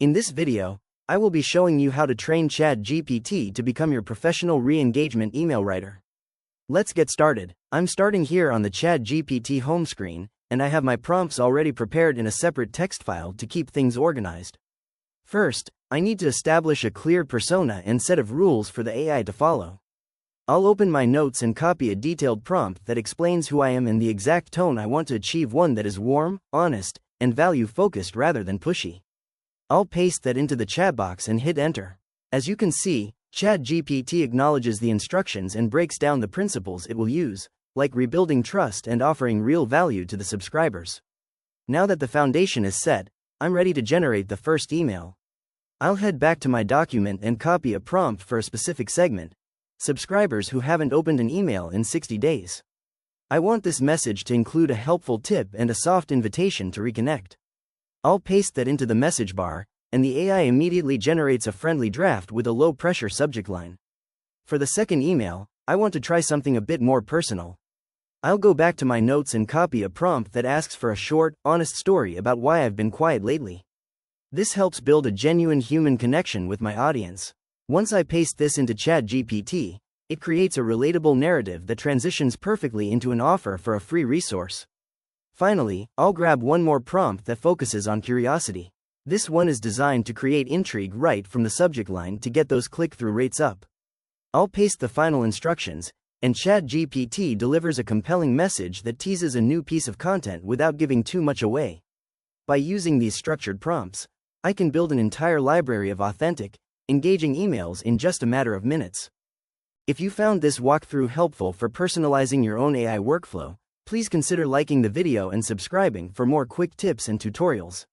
In this video, I will be showing you how to train ChatGPT to become your professional re-engagement email writer. Let's get started. I'm starting here on the ChatGPT home screen, and I have my prompts already prepared in a separate text file to keep things organized. First, I need to establish a clear persona and set of rules for the AI to follow. I'll open my notes and copy a detailed prompt that explains who I am and the exact tone I want to achieve, one that is warm, honest, and value-focused rather than pushy. I'll paste that into the chat box and hit enter. As you can see, ChatGPT acknowledges the instructions and breaks down the principles it will use, like rebuilding trust and offering real value to the subscribers. Now that the foundation is set, I'm ready to generate the first email. I'll head back to my document and copy a prompt for a specific segment: subscribers who haven't opened an email in 60 days. I want this message to include a helpful tip and a soft invitation to reconnect. I'll paste that into the message bar, and the AI immediately generates a friendly draft with a low-pressure subject line. For the second email, I want to try something a bit more personal. I'll go back to my notes and copy a prompt that asks for a short, honest story about why I've been quiet lately. This helps build a genuine human connection with my audience. Once I paste this into ChatGPT, it creates a relatable narrative that transitions perfectly into an offer for a free resource. Finally, I'll grab one more prompt that focuses on curiosity. This one is designed to create intrigue right from the subject line to get those click-through rates up. I'll paste the final instructions, and ChatGPT delivers a compelling message that teases a new piece of content without giving too much away. By using these structured prompts, I can build an entire library of authentic, engaging emails in just a matter of minutes. If you found this walkthrough helpful for personalizing your own AI workflow, please consider liking the video and subscribing for more quick tips and tutorials.